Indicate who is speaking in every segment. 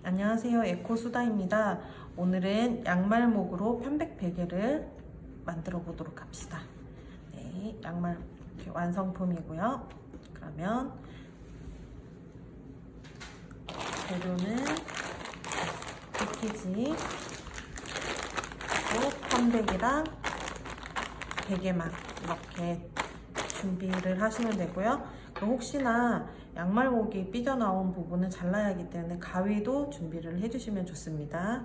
Speaker 1: 안녕하세요, 에코수다입니다. 오늘은 양말목으로 편백 베개를 만들어 보도록 합시다. 네, 양말 이렇게 완성품이고요. 그러면 재료는 패키지, 그리고 편백이랑 베개만 이렇게 준비를 하시면 되고요. 그럼 혹시나 양말목이 삐져나온 부분은 잘라야 하기 때문에 가위도 준비를 해주시면 좋습니다.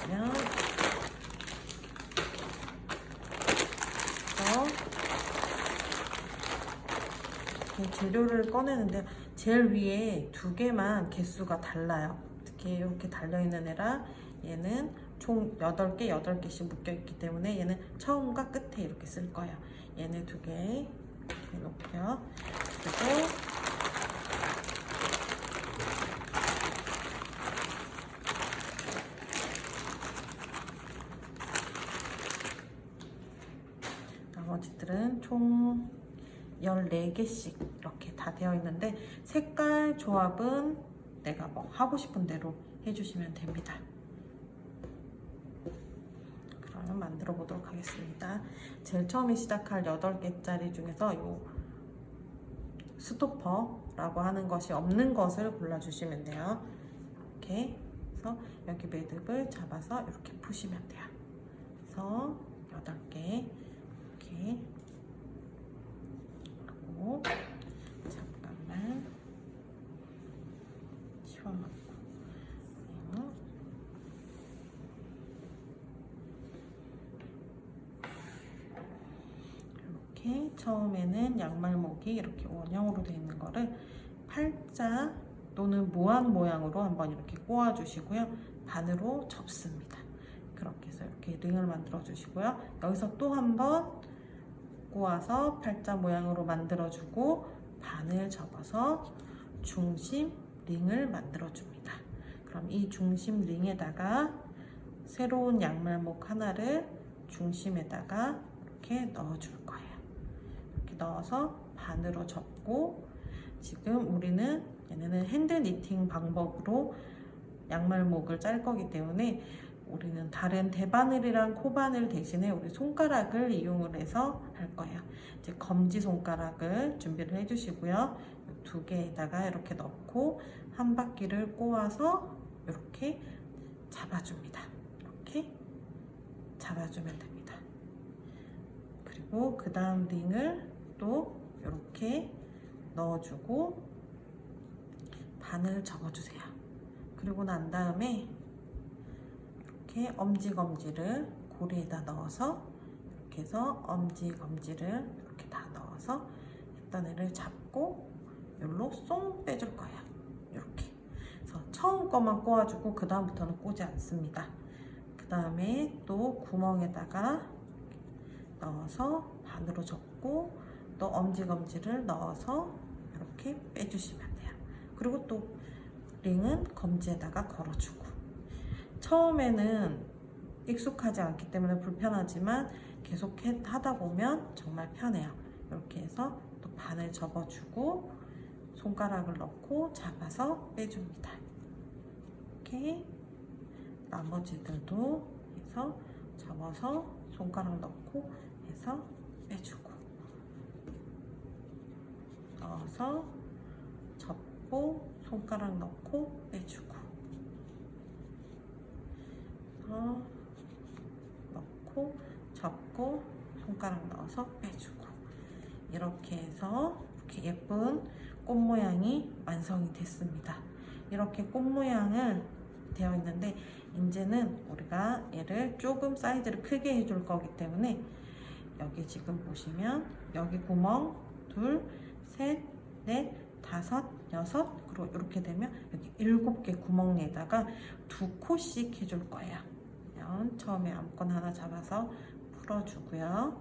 Speaker 1: 그러면 이렇게 재료를 꺼내는데 제일 위에 두 개만 개수가 달라요. 특히 이렇게 달려있는 애라 얘는 총 8개, 8개씩 묶여있기 때문에 얘는 처음과 끝에 이렇게 쓸 거예요. 얘네 두 개 이렇게 놓고요. 그리고 나머지들은 총 14개씩 이렇게 다 되어 있는데 색깔 조합은 내가 뭐 하고 싶은 대로 해주시면 됩니다. 그럼 만들어 보도록 하겠습니다. 제일 처음에 시작할 8개짜리 중에서 요 스토퍼라고 하는 것이 없는 것을 골라주시면 돼요. 이렇게 해서 여기 매듭을 잡아서 이렇게 푸시면 돼요. 그래서 8개 이렇게 하고 잠깐만 치워놓고 이렇게 처음에는 양말목이 이렇게 원형으로 되어 있는 거를 팔자 또는 무한 모양으로 한번 이렇게 꼬아 주시고요. 반으로 접습니다. 그렇게 해서 이렇게 링을 만들어 주시고요. 여기서 또 한번 꼬아서 팔자 모양으로 만들어 주고 반을 접어서 중심 링을 만들어 줍니다. 그럼 이 중심 링에다가 새로운 양말목 하나를 중심에다가 이렇게 넣어 줄 거예요. 이렇게 넣어서 반으로 접고, 지금 우리는 얘네는 핸드 니팅 방법으로 양말목을 짤 거기 때문에 우리는 다른 대바늘이랑 코바늘 대신에 우리 손가락을 이용을 해서 할 거예요. 이제 검지 손가락을 준비를 해주시고요. 두 개에다가 이렇게 넣고 한 바퀴를 꼬아서 이렇게 잡아줍니다. 이렇게 잡아주면 됩니다. 그리고 그 다음 링을 또 이렇게 넣어주고 반을 접어주세요. 그리고 난 다음에 이렇게 엄지검지를 고리에다 넣어서 이렇게 해서 엄지검지를 이렇게 다 넣어서 했던 애를 잡고 여기로 쏙 빼줄 거예요. 이렇게. 그래서 처음 거만 꼬아주고 그 다음부터는 꼬지 않습니다. 그 다음에 또 구멍에다가 넣어서 반으로 접고 또 엄지검지를 넣어서 이렇게 빼주시면 돼요. 그리고 또 링은 검지에다가 걸어주고, 처음에는 익숙하지 않기 때문에 불편하지만 계속 하다 보면 정말 편해요. 이렇게 해서 또 반을 접어주고 손가락을 넣고 잡아서 빼줍니다. 이렇게 나머지들도 해서 접어서 손가락 넣고 해서 빼주고, 넣어서 접고 손가락 넣고 빼주고, 넣고 접고 손가락 넣어서 빼주고, 이렇게 해서 이렇게 예쁜 꽃 모양이 완성이 됐습니다. 이렇게 꽃 모양을 되어 있는데 이제는 우리가 얘를 조금 사이즈를 크게 해줄 거기 때문에 여기 지금 보시면 여기 구멍 둘, 셋, 넷, 다섯, 여섯, 그리고 이렇게 되면 여기 7개 구멍에다가 2코씩 해줄 거예요. 처음에 아무거나 하나 잡아서 풀어주고요.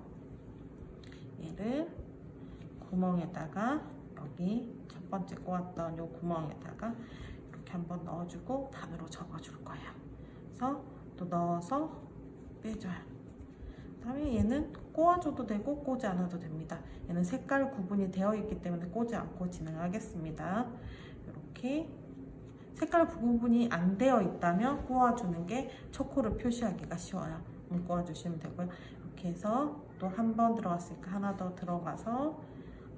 Speaker 1: 얘를 구멍에다가 여기 첫 번째 꼬았던 요 구멍에다가 이렇게 한번 넣어주고 반으로 접어줄 거예요. 그래서 또 넣어서 빼줘요. 그다음에 얘는 꼬아줘도 되고 꼬지 않아도 됩니다. 얘는 색깔 구분이 되어 있기 때문에 꼬지 않고 진행하겠습니다. 이렇게 색깔 구분이 안 되어 있다면 꼬아주는 게 초코를 표시하기가 쉬워요. 꼬아주시면 되고요. 이렇게 해서 또 한 번 들어갔으니까 하나 더 들어가서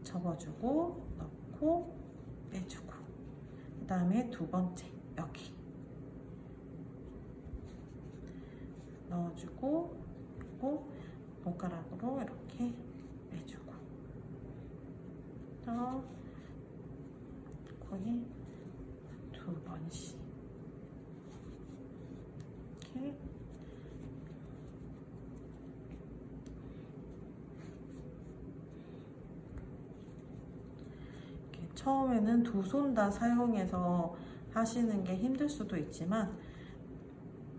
Speaker 1: 접어주고 넣고 빼주고, 그 다음에 두 번째 여기 넣어주고, 그리고 손가락으로 이렇게 빼주고, 또 거의 두 번씩 이렇게 처음에는 두 손 다 사용해서 하시는 게 힘들 수도 있지만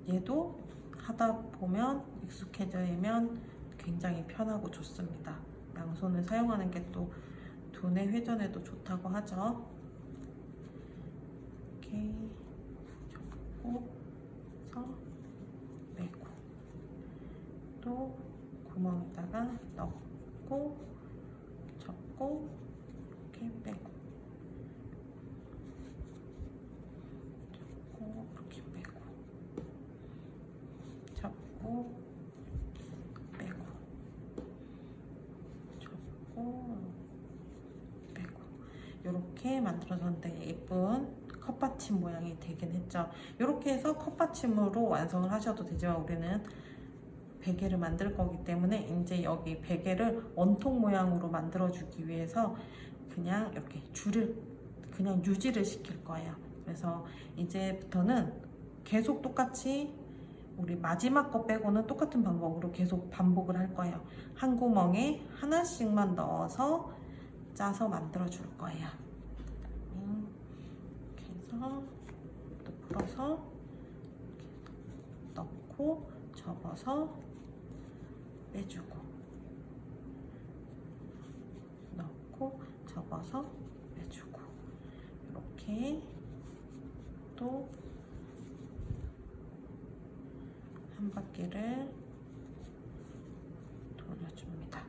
Speaker 1: 얘도 하다 보면 익숙해지면 굉장히 편하고 좋습니다. 양손을 사용하는 게 또 두뇌 회전에도 좋다고 하죠. 이렇게 접고 서 빼고, 또 구멍에다가 넣고 접고 이렇게 빼고, 접고 이렇게 빼고, 접고 빼고, 접고 빼고, 이렇게 만들어졌는데 예쁜 컵받침 모양이 되긴 했죠. 이렇게 해서 컵받침으로 완성을 하셔도 되지만 우리는 베개를 만들 거기 때문에 이제 여기 베개를 원통 모양으로 만들어 주기 위해서 그냥 이렇게 줄을 그냥 유지를 시킬 거예요. 그래서 이제부터는 계속 똑같이 우리 마지막 거 빼고는 똑같은 방법으로 계속 반복을 할 거예요. 한 구멍에 하나씩만 넣어서 짜서 만들어 줄 거예요. 이렇게 해서 또 풀어서 이렇게 넣고 접어서 빼주고, 넣고 접어서 빼주고, 이렇게 또 한 바퀴를 돌려줍니다.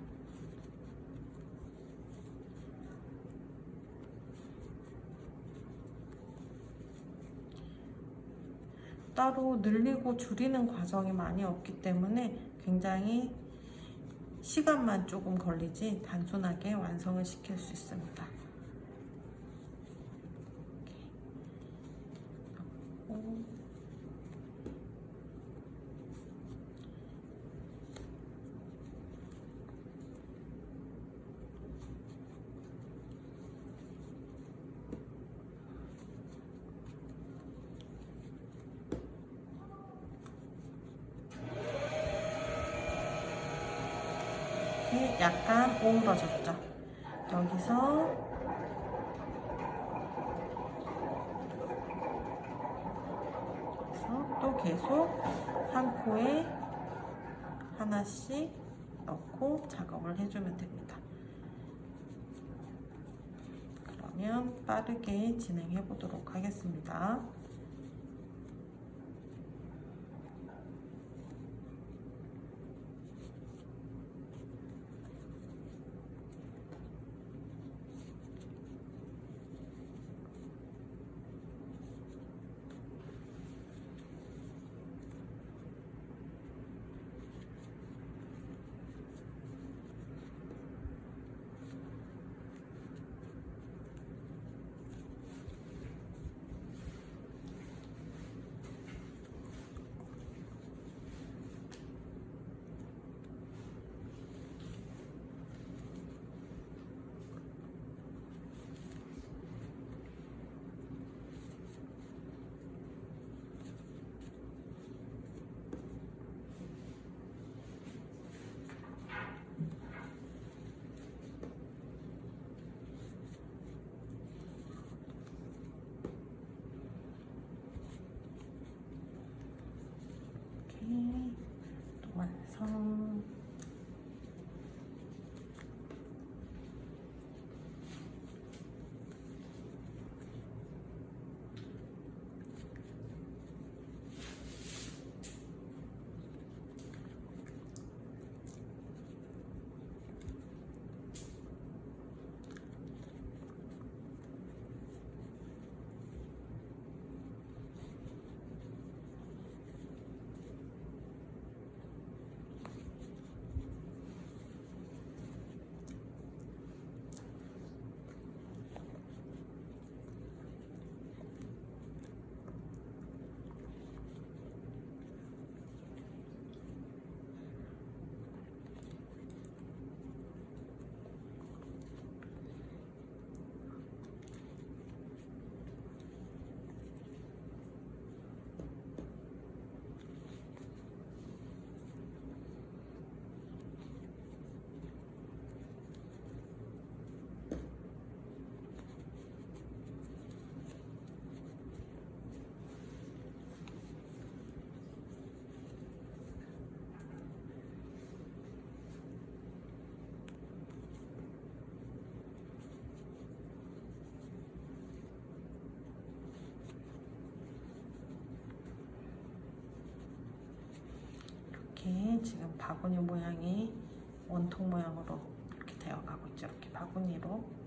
Speaker 1: 따로 늘리고 줄이는 과정이 많이 없기 때문에 굉장히 시간만 조금 걸리지 단순하게 완성을 시킬 수 있습니다. 이렇게 약간 오므러졌죠. 여기서 또 계속 한 코에 하나씩 넣고 작업을 해주면 됩니다. 그러면 빠르게 진행해 보도록 하겠습니다. 여기는 지금 바구니 모양이 원통 모양으로 이렇게 되어가고 있죠. 이렇게 바구니로.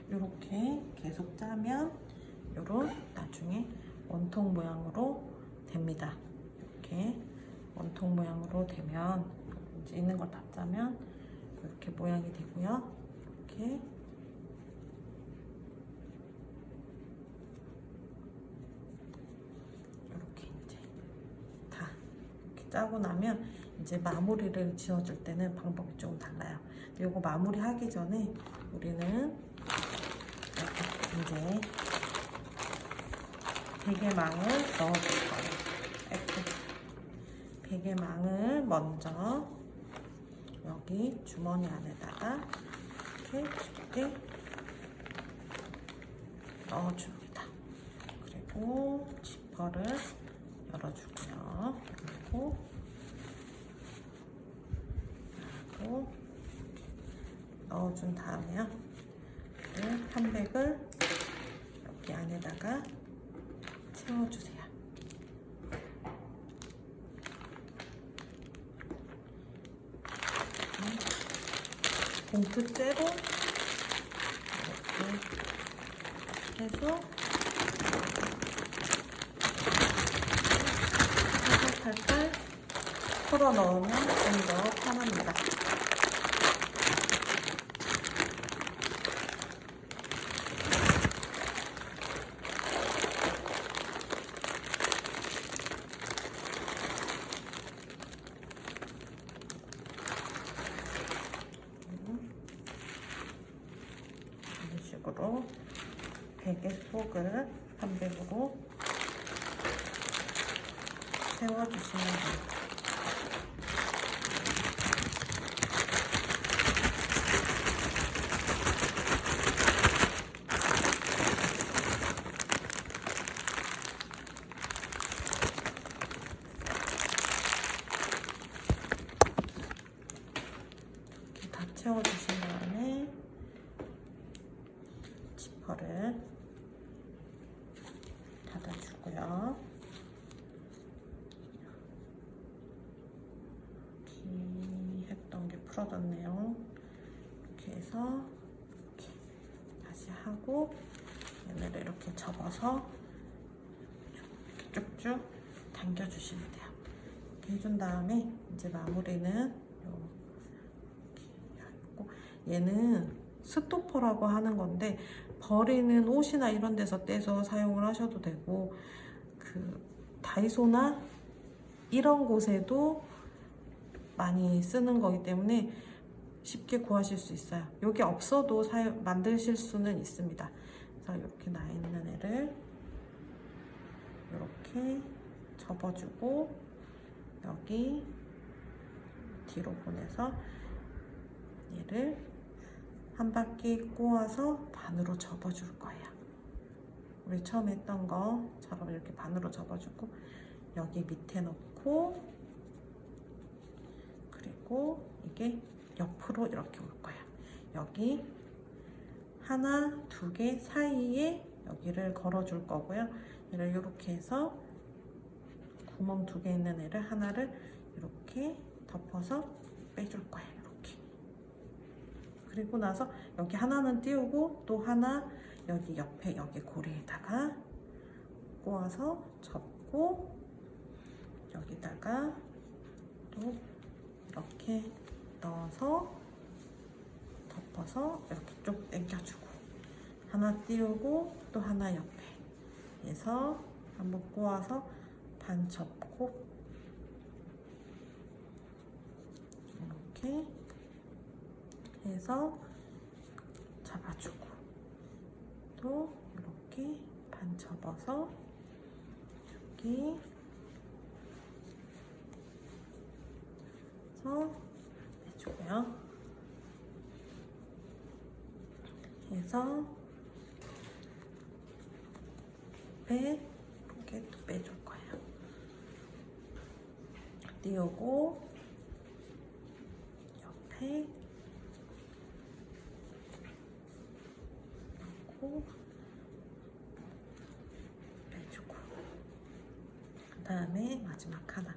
Speaker 1: 이렇게 계속 짜면 요런 나중에 원통 모양으로 됩니다. 이렇게 원통 모양으로 되면 이제 있는 걸 다 짜면 이렇게 모양이 되고요. 이렇게 이제 다 이렇게 짜고 나면 이제 마무리를 지어줄 때는 방법이 조금 달라요. 요거 마무리 하기 전에 우리는 이제 베개망을 넣어줄 거예요. 이렇게 베개망을 먼저 여기 주머니 안에다가 이렇게 쉽게 넣어줍니다. 그리고 지퍼를 열어주고요. 그리고 넣어준 다음에요. 한백을 여기 안에다가 채워주세요. 봉투째로 이렇게 해서 팔팔 풀어 넣으면 좀 더 편합니다. 이런 식으로 베개 속을 한백으로 세워주시면 됩니다. 다 채워주신 다음에 지퍼를 닫아주고요. 이렇게 했던 게 풀어졌네요. 이렇게 해서 이렇게 다시 하고 얘네를 이렇게 접어서 이렇게 쭉쭉 당겨주시면 돼요. 이렇게 해준 다음에 이제 마무리는 얘는 스토퍼라고 하는 건데 버리는 옷이나 이런 데서 떼서 사용을 하셔도 되고 그 다이소나 이런 곳에도 많이 쓰는 거기 때문에 쉽게 구하실 수 있어요. 여기 없어도 만드실 수는 있습니다. 그래서 이렇게 나 있는 애를 이렇게 접어주고 여기 뒤로 보내서 얘를 한 바퀴 꼬아서 반으로 접어줄 거예요. 우리 처음 했던 것처럼 이렇게 반으로 접어주고 여기 밑에 넣고 그리고 이게 옆으로 이렇게 올 거예요. 여기 하나, 두 개 사이에 여기를 걸어줄 거고요. 얘를 이렇게 해서 구멍 두 개 있는 애를 하나를 이렇게 덮어서 빼줄 거예요. 그리고 나서 여기 하나는 띄우고 또 하나 여기 옆에 여기 고리에다가 꼬아서 접고 여기다가 또 이렇게 넣어서 덮어서 이렇게 쭉 당겨주고 하나 띄우고 또 하나 옆에 해서 한번 꼬아서 반 접고 이렇게 해서 잡아주고 또 이렇게 반 접어서 여기 해서 빼주고요. 해서 이렇게 또 빼줄 거예요. 띄우고 옆에 넣고 빼주고 그 다음에 마지막 하나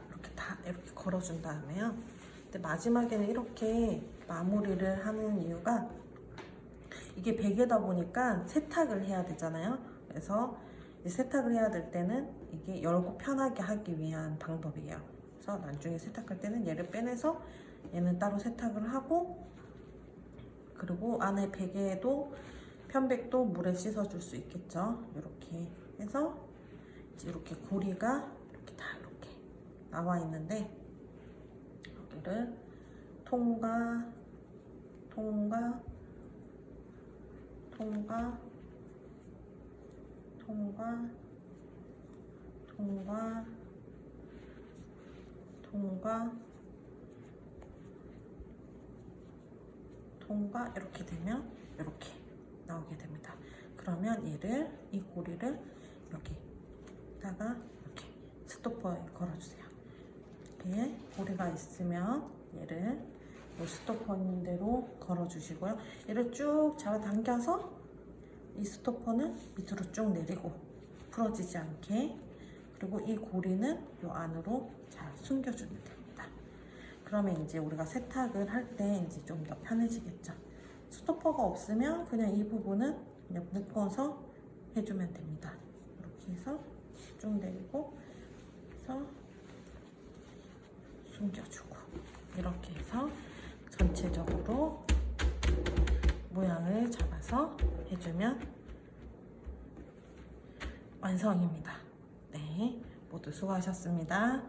Speaker 1: 이렇게 다 이렇게 걸어준 다음에요. 근데 마지막에는 이렇게 마무리를 하는 이유가 이게 베개다 보니까 세탁을 해야 되잖아요. 그래서 세탁을 해야 될 때는 이게 열고 편하게 하기 위한 방법이에요. 그래서 나중에 세탁할 때는 얘를 빼내서 얘는 따로 세탁을 하고 그리고 안에 베개도 편백도 물에 씻어줄 수 있겠죠. 이렇게 해서 이제 이렇게 고리가 이렇게 다 이렇게 나와 있는데 여기를 통과 통과 통과 통과 통과 통과 통과 이렇게 되면 이렇게 나오게 됩니다. 그러면 얘를 이 고리를 여기다가 이렇게 스토퍼에 걸어주세요. 이렇게 고리가 있으면 얘를 이 스토퍼 있는 대로 걸어주시고요. 얘를 쭉 잡아당겨서 이 스토퍼는 밑으로 쭉 내리고 풀어지지 않게 그리고 이 고리는 이 안으로 잘 숨겨주면 됩니다. 그러면 이제 우리가 세탁을 할 때 이제 좀 더 편해지겠죠. 스토퍼가 없으면 그냥 이 부분은 그냥 묶어서 해주면 됩니다. 이렇게 해서 쭉 내리고 해서 숨겨주고 이렇게 해서 전체적으로 모양을 잡아서 해주면 완성입니다. 네, 모두 수고하셨습니다.